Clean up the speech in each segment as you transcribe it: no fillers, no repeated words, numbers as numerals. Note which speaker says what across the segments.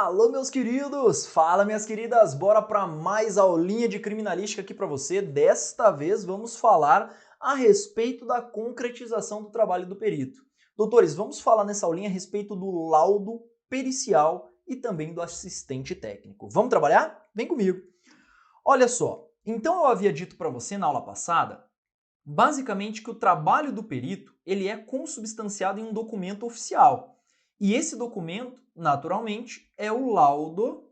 Speaker 1: Alô, meus queridos! Fala, minhas queridas! Bora para mais aulinha de criminalística aqui para você. Desta vez vamos falar a respeito da concretização do trabalho do perito. Doutores, vamos falar nessa aulinha a respeito do laudo pericial e também do assistente técnico. Vamos trabalhar? Vem comigo! Olha só, então eu havia dito para você na aula passada, basicamente que o trabalho do perito ele é consubstanciado em um documento oficial. E esse documento, naturalmente, é o laudo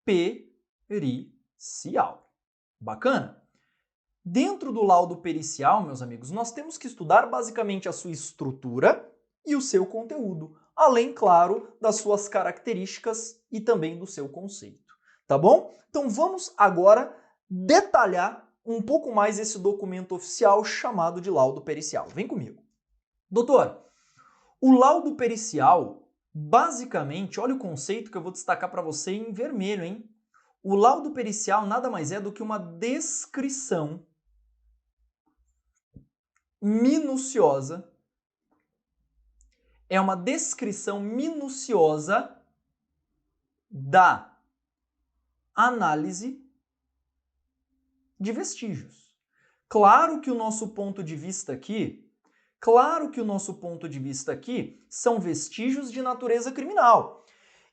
Speaker 1: pericial. Bacana? Dentro do laudo pericial, meus amigos, nós temos que estudar basicamente a sua estrutura e o seu conteúdo, além, claro, das suas características e também do seu conceito. Tá bom? Então vamos agora detalhar um pouco mais esse documento oficial chamado de laudo pericial. Vem comigo. Doutor, o laudo pericial, basicamente, olha o conceito que eu vou destacar para você em vermelho, hein? O laudo pericial nada mais é do que uma descrição minuciosa. É uma descrição minuciosa da análise de vestígios. Claro que o nosso ponto de vista aqui são vestígios de natureza criminal.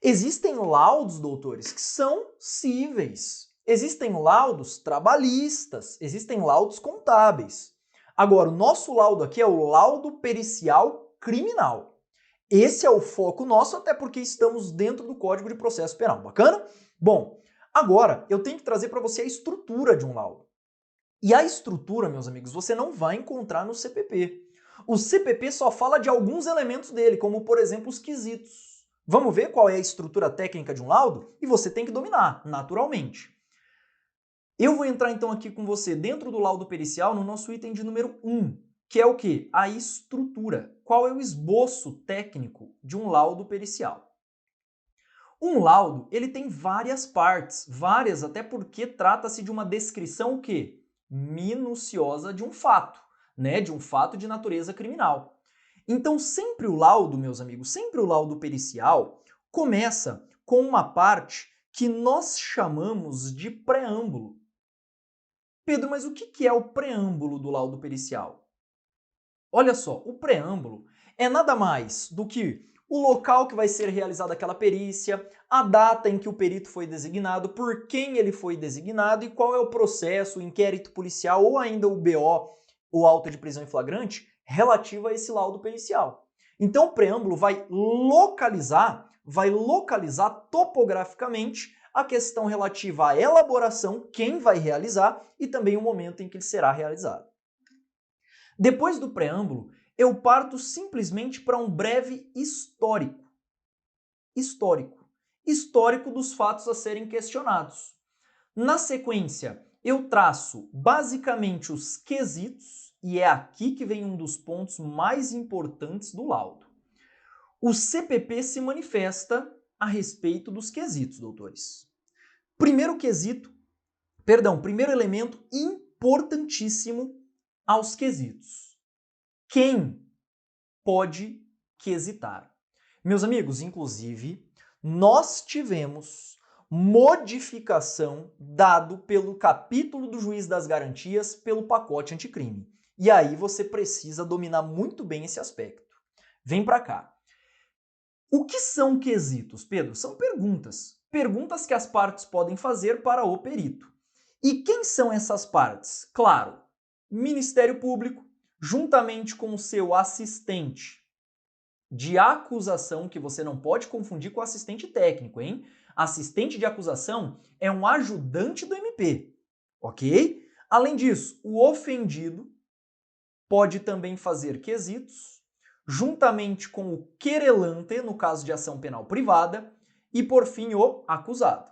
Speaker 1: Existem laudos, doutores, que são cíveis. Existem laudos trabalhistas, existem laudos contábeis. Agora, o nosso laudo aqui é o laudo pericial criminal. Esse é o foco nosso, até porque estamos dentro do Código de Processo Penal. Bacana? Bom, agora eu tenho que trazer para você a estrutura de um laudo. E a estrutura, meus amigos, você não vai encontrar no CPP. O CPP só fala de alguns elementos dele, como, por exemplo, os quesitos. Vamos ver qual é a estrutura técnica de um laudo? E você tem que dominar, naturalmente. Eu vou entrar então aqui com você dentro do laudo pericial no nosso item de número 1, que é o quê? A estrutura. Qual é o esboço técnico de um laudo pericial? Um laudo, ele tem várias partes, várias até porque trata-se de uma descrição o quê? Minuciosa de um fato, né? De um fato de natureza criminal. Então sempre o laudo, meus amigos, sempre o laudo pericial começa com uma parte que nós chamamos de preâmbulo. Pedro, mas o que é o preâmbulo do laudo pericial? Olha só, o preâmbulo é nada mais do que o local que vai ser realizada aquela perícia, a data em que o perito foi designado, por quem ele foi designado e qual é o processo, o inquérito policial ou ainda o BO, o auto de prisão em flagrante, relativo a esse laudo pericial. Então o preâmbulo vai localizar topograficamente a questão relativa à elaboração, quem vai realizar e também o momento em que ele será realizado. Depois do preâmbulo, eu parto simplesmente para um breve histórico. Histórico dos fatos a serem questionados. Na sequência, eu traço basicamente os quesitos, e é aqui que vem um dos pontos mais importantes do laudo. O CPP se manifesta a respeito dos quesitos, doutores. Primeiro elemento importantíssimo aos quesitos. Quem pode quesitar? Meus amigos, inclusive, nós tivemos modificação dado pelo capítulo do Juiz das Garantias pelo pacote anticrime. E aí você precisa dominar muito bem esse aspecto. Vem para cá. O que são quesitos, Pedro? São perguntas. Perguntas que as partes podem fazer para o perito. E quem são essas partes? Claro, Ministério Público, juntamente com o seu assistente de acusação, que você não pode confundir com assistente técnico, hein? Assistente de acusação é um ajudante do MP, ok? Além disso, o ofendido pode também fazer quesitos, juntamente com o querelante, no caso de ação penal privada, e por fim o acusado.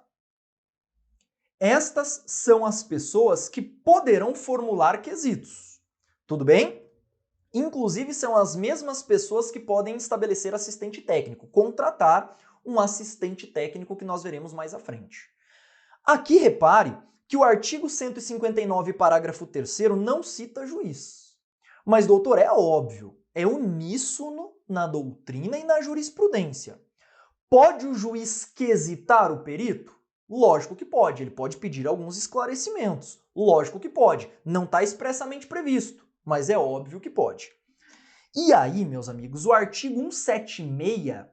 Speaker 1: Estas são as pessoas que poderão formular quesitos. Tudo bem? Inclusive, são as mesmas pessoas que podem estabelecer assistente técnico, contratar um assistente técnico que nós veremos mais à frente. Aqui, repare que o artigo 159, parágrafo 3º, não cita juiz. Mas, doutor, é óbvio, é uníssono na doutrina e na jurisprudência. Pode o juiz quesitar o perito? Lógico que pode, ele pode pedir alguns esclarecimentos. Lógico que pode, não está expressamente previsto, mas é óbvio que pode. E aí, meus amigos, o artigo 176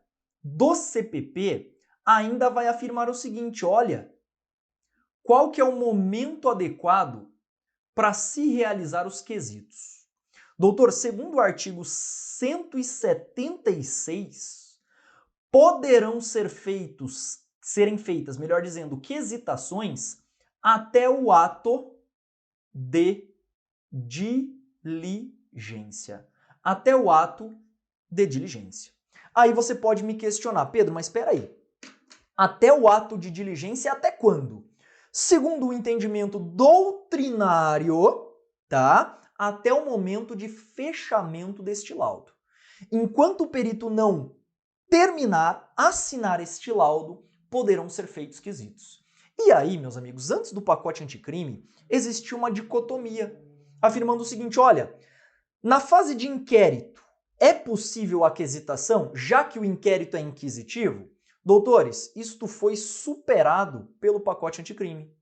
Speaker 1: do CPP ainda vai afirmar o seguinte, olha, qual que é o momento adequado para se realizar os quesitos? Doutor, segundo o artigo 176, poderão serem feitas, melhor dizendo, quesitações até o ato de diligência. Até o ato de diligência. Aí você pode me questionar, Pedro, mas espera aí. Até o ato de diligência até quando? Segundo o entendimento doutrinário, tá? Até o momento de fechamento deste laudo. Enquanto o perito não terminar, assinar este laudo, poderão ser feitos quesitos. E aí, meus amigos, antes do pacote anticrime, existia uma dicotomia, afirmando o seguinte, olha, na fase de inquérito, é possível a quesitação, já que o inquérito é inquisitivo? Doutores, isto foi superado pelo pacote anticrime.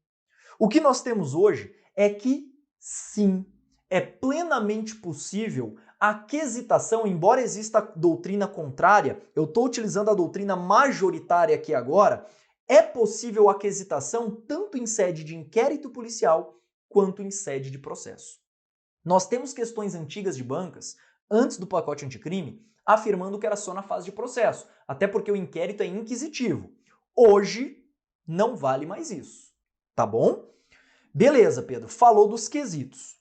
Speaker 1: O que nós temos hoje é que, sim, é plenamente possível a quesitação, embora exista a doutrina contrária, eu estou utilizando a doutrina majoritária aqui agora, é possível a quesitação tanto em sede de inquérito policial quanto em sede de processo. Nós temos questões antigas de bancas, antes do pacote anticrime, afirmando que era só na fase de processo, até porque o inquérito é inquisitivo. Hoje, não vale mais isso, tá bom? Beleza, Pedro, falou dos quesitos.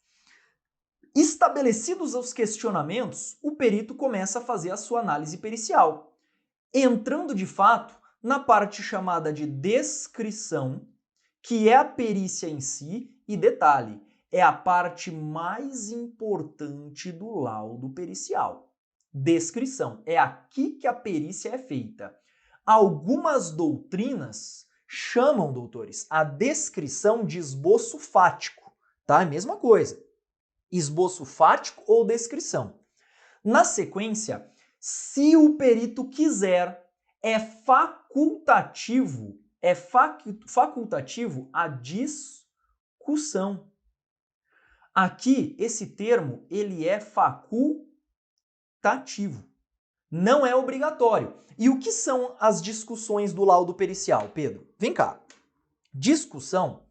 Speaker 1: Estabelecidos os questionamentos, o perito começa a fazer a sua análise pericial, entrando de fato na parte chamada de descrição, que é a perícia em si, e detalhe, é a parte mais importante do laudo pericial. Descrição, é aqui que a perícia é feita. Algumas doutrinas chamam, doutores, a descrição de esboço fático, tá? É a mesma coisa. Esboço fático ou descrição. Na sequência, se o perito quiser, é facultativo a discussão. Aqui, esse termo, ele é facultativo. Não é obrigatório. E o que são as discussões do laudo pericial, Pedro? Vem cá. Discussão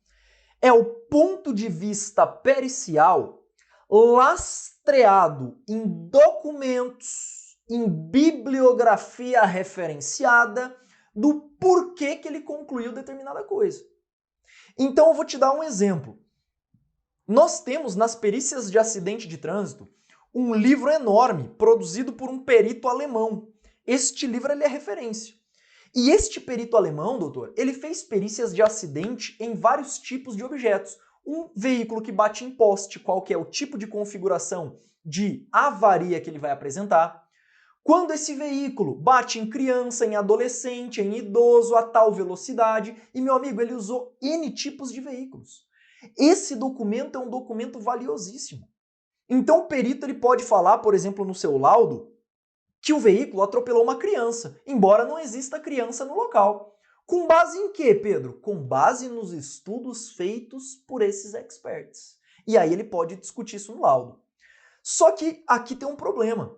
Speaker 1: é o ponto de vista pericial lastreado em documentos, em bibliografia referenciada do porquê que ele concluiu determinada coisa. Então eu vou te dar um exemplo. Nós temos nas perícias de acidente de trânsito um livro enorme produzido por um perito alemão. Este livro ele é referência. E este perito alemão, doutor, ele fez perícias de acidente em vários tipos de objetos. Um veículo que bate em poste, qual que é o tipo de configuração de avaria que ele vai apresentar. Quando esse veículo bate em criança, em adolescente, em idoso, a tal velocidade. E, meu amigo, ele usou N tipos de veículos. Esse documento é um documento valiosíssimo. Então o perito ele pode falar, por exemplo, no seu laudo, que o veículo atropelou uma criança, embora não exista criança no local. Com base em quê, Pedro? Com base nos estudos feitos por esses experts. E aí ele pode discutir isso no laudo. Só que aqui tem um problema.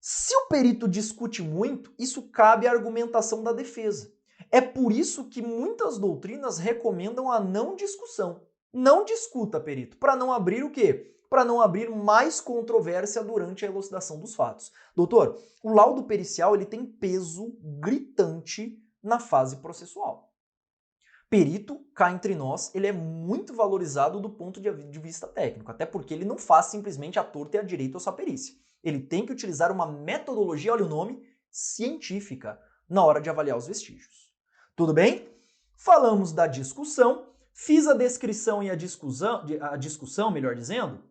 Speaker 1: Se o perito discute muito, isso cabe à argumentação da defesa. É por isso que muitas doutrinas recomendam a não discussão. Não discuta, perito, para não abrir o quê? Para não abrir mais controvérsia durante a elucidação dos fatos. Doutor, o laudo pericial ele tem peso gritante na fase processual. Perito, cá entre nós, ele é muito valorizado do ponto de vista técnico, até porque ele não faz simplesmente a torta e a direita a sua perícia. Ele tem que utilizar uma metodologia, olha o nome, científica, na hora de avaliar os vestígios. Tudo bem? Falamos da discussão, fiz a descrição e a discussão, melhor dizendo,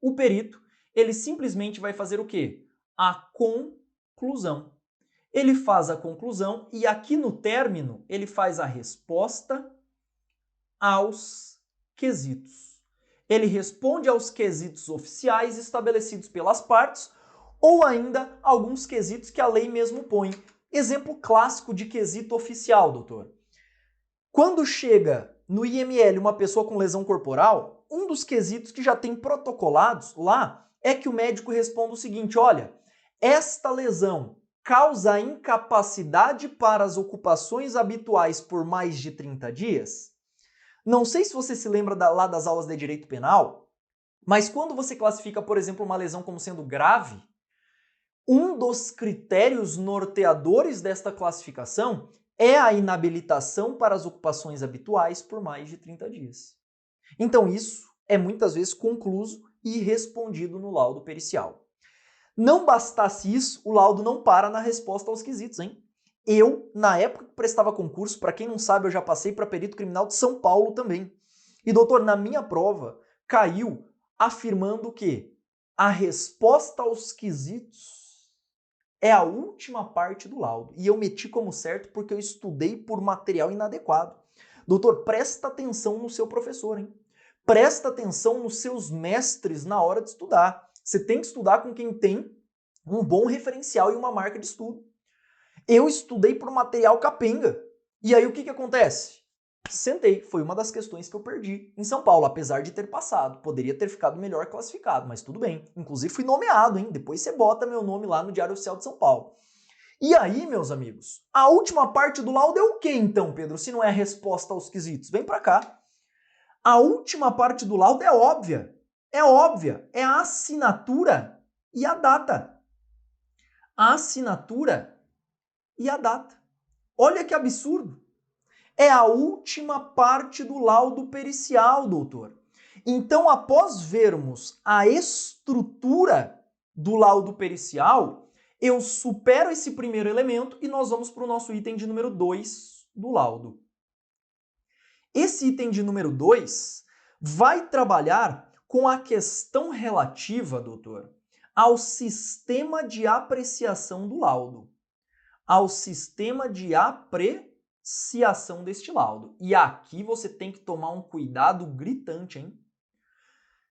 Speaker 1: o perito, ele simplesmente vai fazer o quê? A conclusão. Ele faz a conclusão e aqui no término ele faz a resposta aos quesitos. Ele responde aos quesitos oficiais estabelecidos pelas partes ou ainda alguns quesitos que a lei mesmo põe. Exemplo clássico de quesito oficial, doutor. Quando chega no IML uma pessoa com lesão corporal, um dos quesitos que já tem protocolados lá é que o médico responda o seguinte: olha, esta lesão causa incapacidade para as ocupações habituais por mais de 30 dias? Não sei se você se lembra lá das aulas de direito penal, mas quando você classifica, por exemplo, uma lesão como sendo grave, um dos critérios norteadores desta classificação é a inabilitação para as ocupações habituais por mais de 30 dias. Então isso é muitas vezes concluso e respondido no laudo pericial. Não bastasse isso, o laudo não para na resposta aos quesitos, hein? Eu, na época que prestava concurso, para quem não sabe, eu já passei para perito criminal de São Paulo também. E doutor, na minha prova, caiu afirmando que a resposta aos quesitos é a última parte do laudo. E eu meti como certo porque eu estudei por material inadequado. Doutor, presta atenção no seu professor, hein? Presta atenção nos seus mestres na hora de estudar. Você tem que estudar com quem tem um bom referencial e uma marca de estudo. Eu estudei por material capenga. E aí o que acontece? Sentei. Foi uma das questões que eu perdi em São Paulo, apesar de ter passado. Poderia ter ficado melhor classificado, mas tudo bem. Inclusive fui nomeado, hein? Depois você bota meu nome lá no Diário Oficial de São Paulo. E aí, meus amigos, a última parte do laudo é o que então, Pedro? Se não é a resposta aos quesitos? Vem pra cá. A última parte do laudo é óbvia. É óbvia. É a assinatura e a data. A assinatura e a data. Olha que absurdo. É a última parte do laudo pericial, doutor. Então, após vermos a estrutura do laudo pericial, eu supero esse primeiro elemento e nós vamos para o nosso item de número 2 do laudo. Esse item de número 2 vai trabalhar com a questão relativa, doutor, ao sistema de apreciação do laudo. Ao sistema de apreciação deste laudo. E aqui você tem que tomar um cuidado gritante, hein?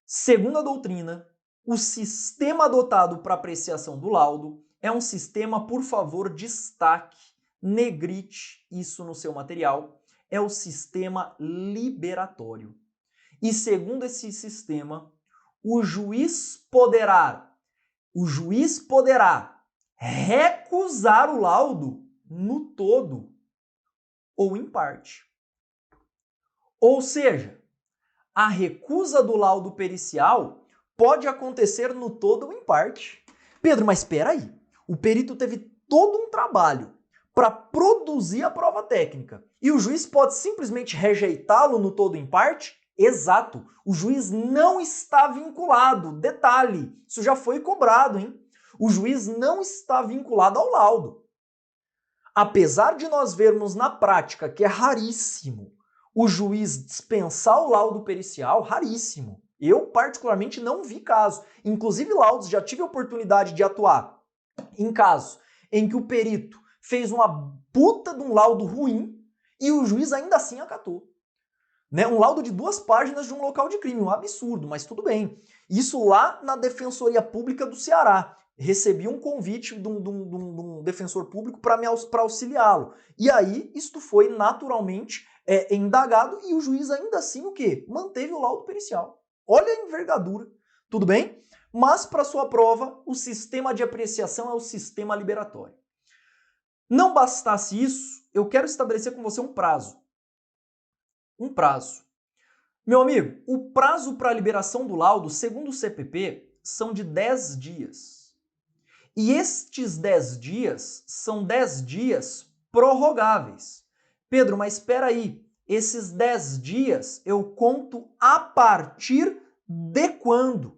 Speaker 1: Segundo a doutrina, o sistema adotado para apreciação do laudo é um sistema, por favor, destaque, negrite isso no seu material, é o sistema liberatório. E segundo esse sistema, o juiz poderá recusar o laudo no todo ou em parte. Ou seja, a recusa do laudo pericial pode acontecer no todo ou em parte. Pedro, mas espera aí. O perito teve todo um trabalho para produzir a prova técnica e o juiz pode simplesmente rejeitá-lo no todo ou em parte? Exato. O juiz não está vinculado. Detalhe, isso já foi cobrado, hein? O juiz não está vinculado ao laudo. Apesar de nós vermos na prática que é raríssimo o juiz dispensar o laudo pericial, raríssimo. Eu, particularmente, não vi caso. Inclusive, laudos, já tive a oportunidade de atuar em casos em que o perito fez uma puta de um laudo ruim e o juiz ainda assim acatou. Né? Um laudo de 2 páginas de um local de crime, um absurdo, mas tudo bem. Isso lá na Defensoria Pública do Ceará. Recebi um convite de um defensor público para auxiliá-lo. E aí, isto foi naturalmente indagado e o juiz ainda assim o quê? Manteve o laudo pericial. Olha a envergadura, tudo bem? Mas para sua prova, o sistema de apreciação é o sistema liberatório. Não bastasse isso, eu quero estabelecer com você um prazo. Um prazo. Meu amigo, o prazo para a liberação do laudo, segundo o CPP, são de 10 dias. E estes 10 dias são 10 dias prorrogáveis. Pedro, mas espera aí, esses 10 dias eu conto a partir de quando?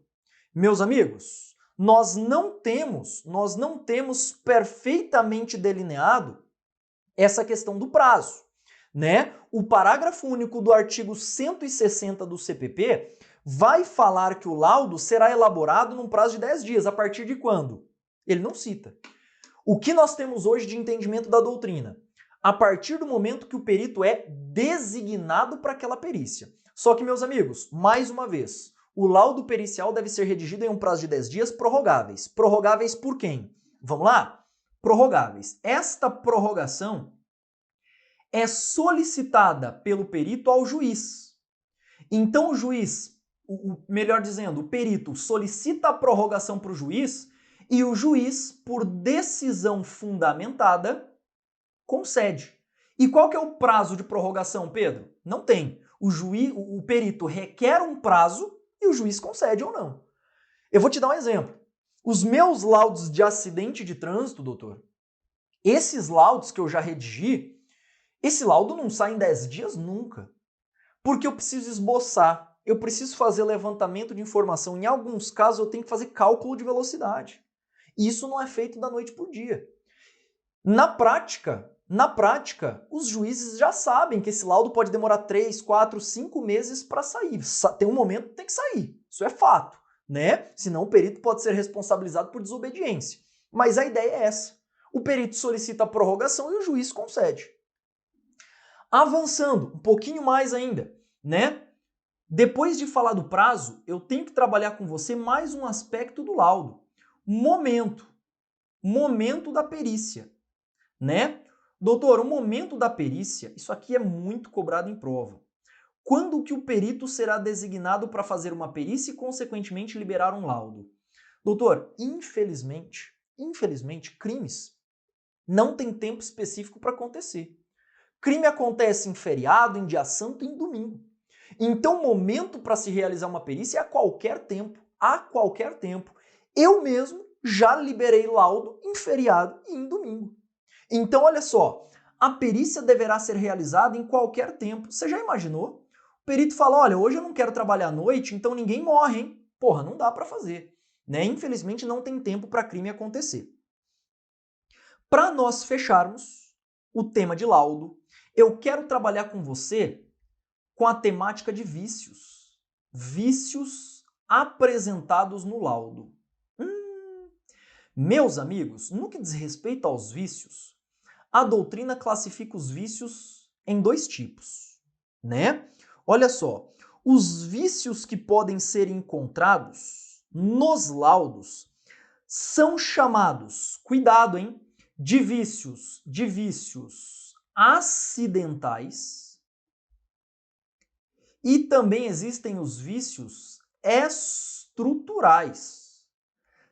Speaker 1: Meus amigos, nós não temos perfeitamente delineado essa questão do prazo, né? O parágrafo único do artigo 160 do CPP vai falar que o laudo será elaborado num prazo de 10 dias. A partir de quando? Ele não cita. O que nós temos hoje de entendimento da doutrina? A partir do momento que o perito é designado para aquela perícia. Só que, meus amigos, mais uma vez, o laudo pericial deve ser redigido em um prazo de 10 dias prorrogáveis. Prorrogáveis por quem? Vamos lá? prorrogáveis. Esta prorrogação é solicitada pelo perito ao juiz. Então o juiz, melhor dizendo, o perito solicita a prorrogação para o juiz e o juiz, por decisão fundamentada, concede. E qual que é o prazo de prorrogação, Pedro? Não tem. O perito requer um prazo e o juiz concede ou não. Eu vou te dar um exemplo. Os meus laudos de acidente de trânsito, doutor, esses laudos que eu já redigi, esse laudo não sai em 10 dias nunca. Porque eu preciso esboçar, eu preciso fazer levantamento de informação. Em alguns casos eu tenho que fazer cálculo de velocidade. E isso não é feito da noite pro dia. Na prática, os juízes já sabem que esse laudo pode demorar 3, 4, 5 meses para sair. Tem um momento que tem que sair. Isso é fato, né? Senão o perito pode ser responsabilizado por desobediência. Mas a ideia é essa. O perito solicita a prorrogação e o juiz concede. Avançando um pouquinho mais ainda, né? Depois de falar do prazo, eu tenho que trabalhar com você mais um aspecto do laudo. Momento da perícia, né? Doutor, o momento da perícia, isso aqui é muito cobrado em prova. Quando que o perito será designado para fazer uma perícia e, consequentemente, liberar um laudo? Doutor, infelizmente, crimes não têm tempo específico para acontecer. Crime acontece em feriado, em dia santo e em domingo. Então, o momento para se realizar uma perícia é a qualquer tempo. Eu mesmo já liberei laudo em feriado e em domingo. Então, olha só, a perícia deverá ser realizada em qualquer tempo. Você já imaginou? O perito fala, olha, hoje eu não quero trabalhar à noite, então ninguém morre, hein? Porra, não dá para fazer, né? Infelizmente não tem tempo para crime acontecer. Para nós fecharmos o tema de laudo, eu quero trabalhar com você com a temática de vícios. Vícios apresentados no laudo. Meus amigos, no que diz respeito aos vícios, a doutrina classifica os vícios em 2 tipos, né? Olha só, os vícios que podem ser encontrados nos laudos são chamados, cuidado, hein, de vícios acidentais e também existem os vícios estruturais.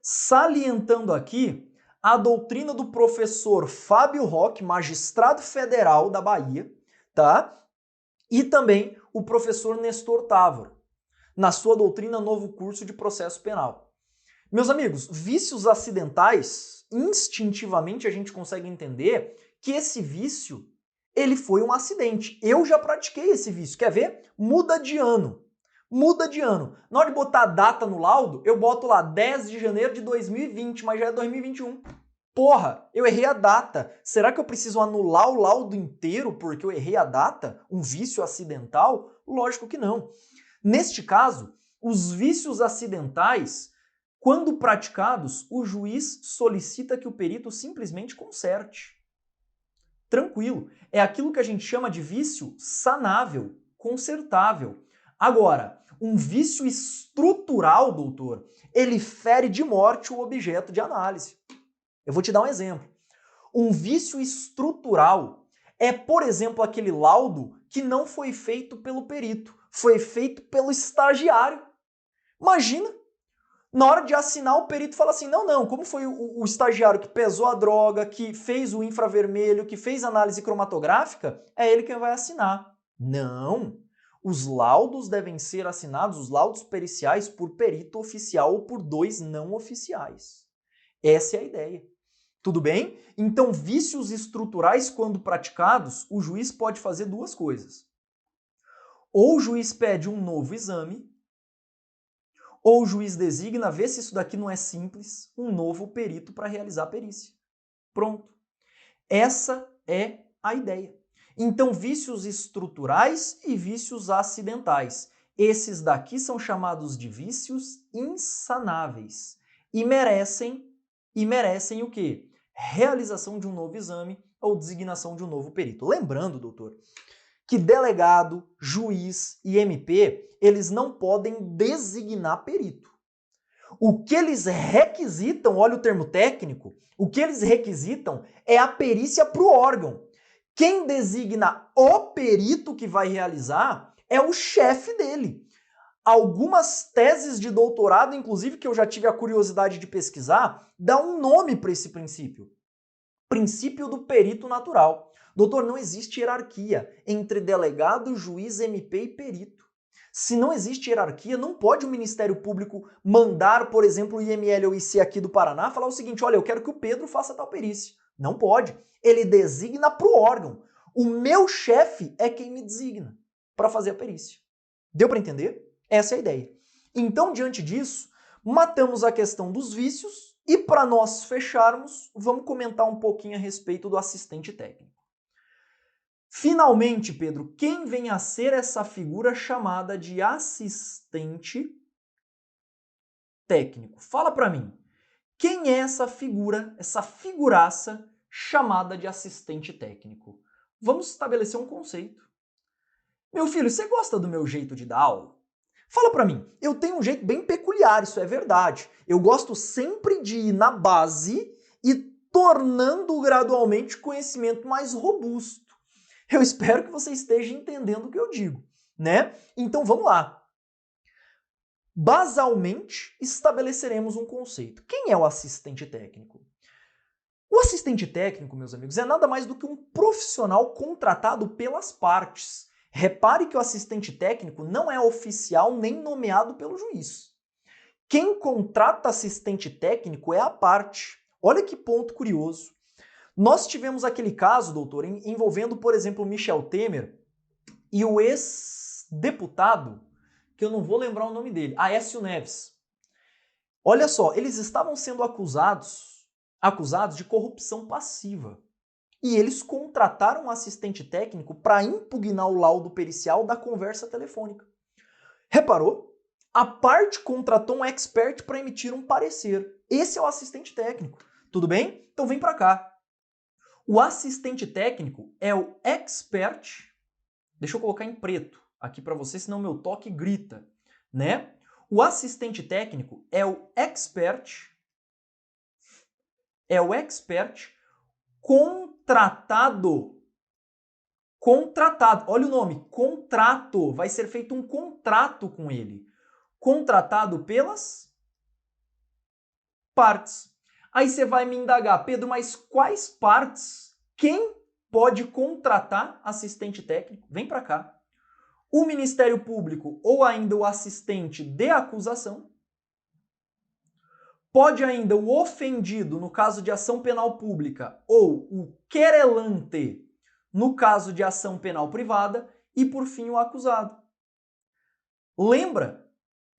Speaker 1: Salientando aqui a doutrina do professor Fábio Roque, magistrado federal da Bahia, tá? E também o professor Nestor Távora, na sua doutrina Novo Curso de Processo Penal. Meus amigos, vícios acidentais, instintivamente a gente consegue entender que esse vício, ele foi um acidente. Eu já pratiquei esse vício. Quer ver? Muda de ano. Na hora de botar a data no laudo, eu boto lá 10 de janeiro de 2020, mas já é 2021. Porra, eu errei a data. Será que eu preciso anular o laudo inteiro porque eu errei a data? Um vício acidental? Lógico que não. Neste caso, os vícios acidentais, quando praticados, o juiz solicita que o perito simplesmente conserte. Tranquilo. É aquilo que a gente chama de vício sanável, consertável. Agora, um vício estrutural, doutor, ele fere de morte o objeto de análise. Eu vou te dar um exemplo. Um vício estrutural é, por exemplo, aquele laudo que não foi feito pelo perito, foi feito pelo estagiário. Imagina, na hora de assinar, o perito fala assim, não, como foi o estagiário que pesou a droga, que fez o infravermelho, que fez análise cromatográfica, é ele quem vai assinar. Não. Os laudos devem ser assinados, os laudos periciais, por perito oficial ou por 2 não oficiais. Essa é a ideia. Tudo bem? Então, vícios estruturais, quando praticados, o juiz pode fazer 2 coisas. Ou o juiz pede um novo exame, ou o juiz designa, vê se isso daqui não é simples, um novo perito para realizar a perícia. Pronto. Essa é a ideia. Então, vícios estruturais e vícios acidentais. Esses daqui são chamados de vícios insanáveis e merecem o quê? Realização de um novo exame ou designação de um novo perito. Lembrando, doutor, que delegado, juiz e MP, eles não podem designar perito. O que eles requisitam, olha o termo técnico, o que eles requisitam é a perícia para o órgão. Quem designa o perito que vai realizar é o chefe dele. Algumas teses de doutorado, inclusive, que eu já tive a curiosidade de pesquisar, dá um nome para esse princípio. Princípio do perito natural. Doutor, não existe hierarquia entre delegado, juiz, MP e perito. Se não existe hierarquia, não pode o Ministério Público mandar, por exemplo, o IML ou IC aqui do Paraná falar o seguinte, olha, eu quero que o Pedro faça tal perícia. Não pode. Ele designa para o órgão. O meu chefe é quem me designa para fazer a perícia. Deu para entender? Essa é a ideia. Então, diante disso, matamos a questão dos vícios e para nós fecharmos, vamos comentar um pouquinho a respeito do assistente técnico. Finalmente, Pedro, quem vem a ser essa figura chamada de assistente técnico? Fala para mim, quem é essa figura, essa figuraça chamada de assistente técnico? Vamos estabelecer um conceito. Meu filho, você gosta do meu jeito de dar aula? Fala pra mim, eu tenho um jeito bem peculiar, isso é verdade. Eu gosto sempre de ir na base e tornando gradualmente o conhecimento mais robusto. Eu espero que você esteja entendendo o que eu digo, né? Então vamos lá. Basalmente, estabeleceremos um conceito. Quem é o assistente técnico? O assistente técnico, meus amigos, é nada mais do que um profissional contratado pelas partes. Repare que o assistente técnico não é oficial nem nomeado pelo juiz. Quem contrata assistente técnico é a parte. Olha que ponto curioso. Nós tivemos aquele caso, doutor, envolvendo, por exemplo, Michel Temer e o ex-deputado, que eu não vou lembrar o nome dele, Aécio Neves. Olha só, eles estavam sendo acusados de corrupção passiva. E eles contrataram um assistente técnico para impugnar o laudo pericial da conversa telefônica. Reparou? A parte contratou um expert para emitir um parecer. Esse é o assistente técnico. Tudo bem? Então vem para cá. O assistente técnico é o expert. Deixa eu colocar em preto aqui para você, senão meu toque grita, né? O assistente técnico é o expert contratado. Olha o nome, contrato. Vai ser feito um contrato com ele. Contratado pelas partes. Aí você vai me indagar, Pedro, mas quais partes? Quem pode contratar assistente técnico? Vem para cá. O Ministério Público ou ainda o assistente de acusação. Pode ainda o ofendido, no caso de ação penal pública, ou o querelante, no caso de ação penal privada, e por fim o acusado. Lembra?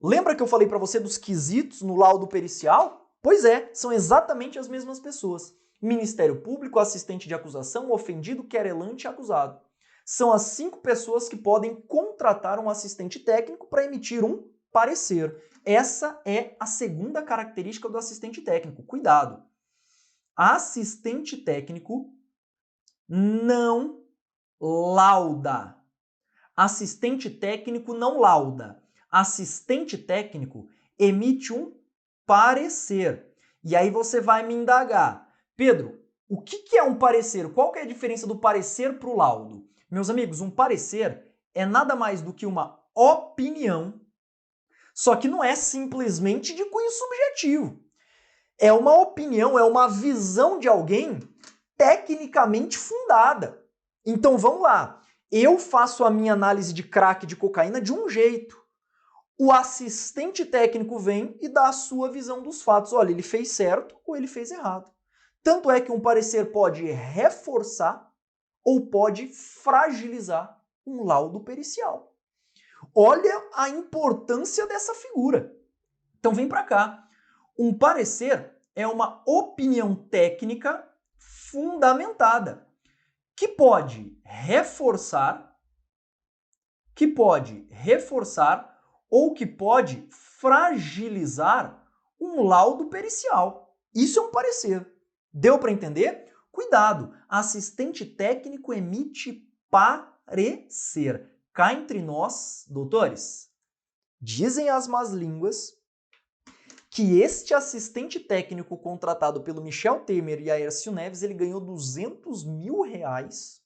Speaker 1: Lembra que eu falei para você dos quesitos no laudo pericial? Pois é, são exatamente as mesmas pessoas. Ministério Público, assistente de acusação, ofendido, querelante e acusado. São as 5 pessoas que podem contratar um assistente técnico para emitir um parecer. Essa é a segunda característica do assistente técnico. Cuidado! Assistente técnico não lauda. Assistente técnico não lauda. Assistente técnico emite um parecer. E aí você vai me indagar, Pedro, o que é um parecer? Qual que é a diferença do parecer para o laudo? Meus amigos, um parecer é nada mais do que uma opinião, só que não é simplesmente de cunho subjetivo. É uma opinião, é uma visão de alguém tecnicamente fundada. Então vamos lá. Eu faço a minha análise de crack de cocaína de um jeito. O assistente técnico vem e dá a sua visão dos fatos. Olha, ele fez certo ou ele fez errado. Tanto é que um parecer pode reforçar ou pode fragilizar um laudo pericial. Olha a importância dessa figura. Então vem para cá. Um parecer é uma opinião técnica fundamentada que pode reforçar ou que pode fragilizar um laudo pericial. Isso é um parecer. Deu para entender? Cuidado, assistente técnico emite parecer. Cá entre nós, doutores, dizem as más línguas que este assistente técnico contratado pelo Michel Temer e Aécio Neves, ele ganhou R$200 mil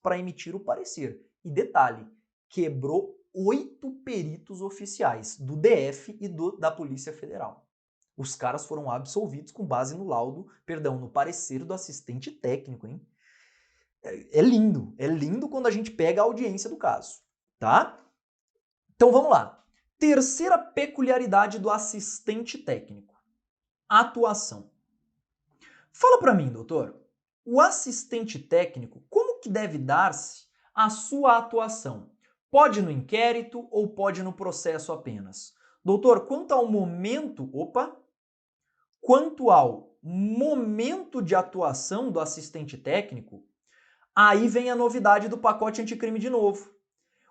Speaker 1: para emitir o parecer. E detalhe, quebrou 8 peritos oficiais do DF e da Polícia Federal. Os caras foram absolvidos com base no no parecer do assistente técnico, hein? É lindo quando a gente pega a audiência do caso, tá? Então vamos lá. Terceira peculiaridade do assistente técnico. Atuação. Fala pra mim, doutor, o assistente técnico, como que deve dar-se a sua atuação? Pode no inquérito ou pode no processo apenas? Doutor, quanto ao momento de atuação do assistente técnico, aí vem a novidade do pacote anticrime de novo.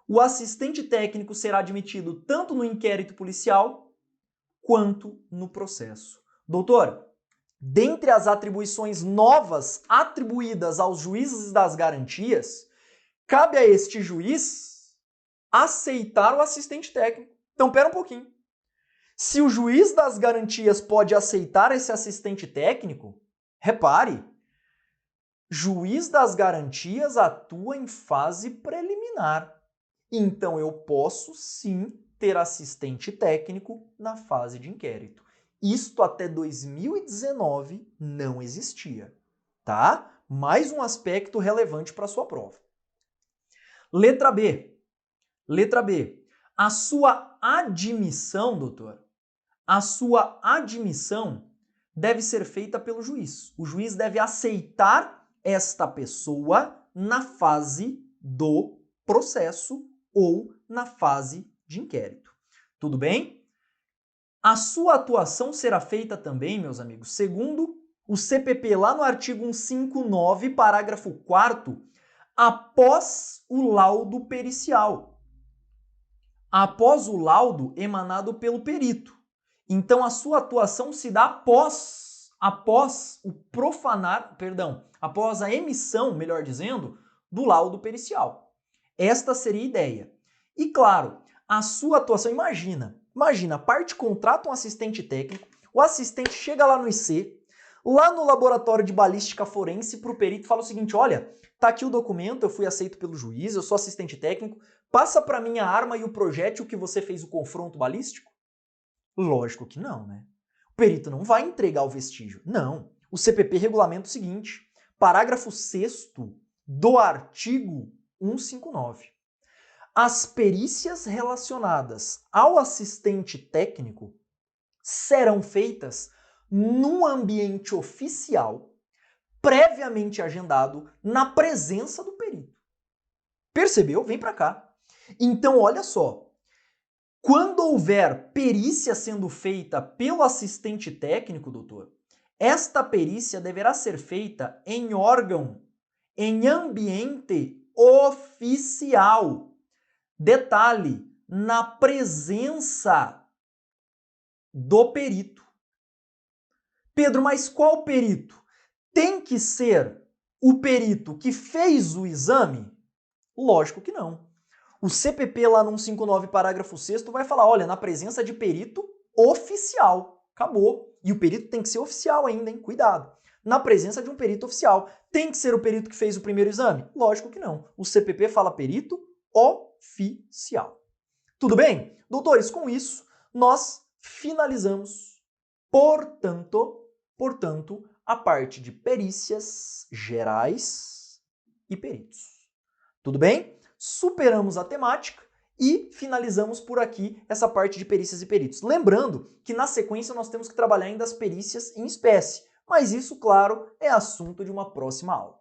Speaker 1: O assistente técnico será admitido tanto no inquérito policial quanto no processo. Doutor, dentre as atribuições novas atribuídas aos juízes das garantias, cabe a este juiz aceitar o assistente técnico. Então, pera um pouquinho. Se o juiz das garantias pode aceitar esse assistente técnico, repare, juiz das garantias atua em fase preliminar. Então, eu posso sim ter assistente técnico na fase de inquérito. Isto até 2019 não existia, tá? Mais um aspecto relevante para a sua prova. Letra B. A sua admissão, doutor, a sua admissão deve ser feita pelo juiz. O juiz deve aceitar esta pessoa na fase do processo ou na fase de inquérito. Tudo bem? A sua atuação será feita também, meus amigos, segundo o CPP, lá no artigo 159, parágrafo 4º, após o laudo pericial. Após o laudo emanado pelo perito. Então, a sua atuação se dá após a emissão, melhor dizendo, do laudo pericial. Esta seria a ideia. E claro, a sua atuação, imagina, a parte contrata um assistente técnico, o assistente chega lá no IC, lá no laboratório de balística forense, para o perito fala o seguinte, olha, tá aqui o documento, eu fui aceito pelo juiz, eu sou assistente técnico, passa para mim a arma e o projétil que você fez o confronto balístico? Lógico que não, né? O perito não vai entregar o vestígio. Não. O CPP regulamenta o seguinte, parágrafo 6º do artigo 159. As perícias relacionadas ao assistente técnico serão feitas num ambiente oficial, previamente agendado, na presença do perito. Percebeu? Vem para cá. Então, olha só. Quando houver perícia sendo feita pelo assistente técnico, doutor, esta perícia deverá ser feita em ambiente oficial. Detalhe, na presença do perito. Pedro, mas qual perito? Tem que ser o perito que fez o exame? Lógico que não. O CPP lá no 159, parágrafo 6º, vai falar, olha, na presença de perito oficial. Acabou. E o perito tem que ser oficial ainda, hein? Cuidado. Na presença de um perito oficial. Tem que ser o perito que fez o primeiro exame? Lógico que não. O CPP fala perito oficial. Tudo bem? Doutores, com isso, nós finalizamos, portanto, a parte de perícias gerais e peritos. Tudo bem? Superamos a temática e finalizamos por aqui essa parte de perícias e peritos. Lembrando que na sequência nós temos que trabalhar ainda as perícias em espécie, mas isso, claro, é assunto de uma próxima aula.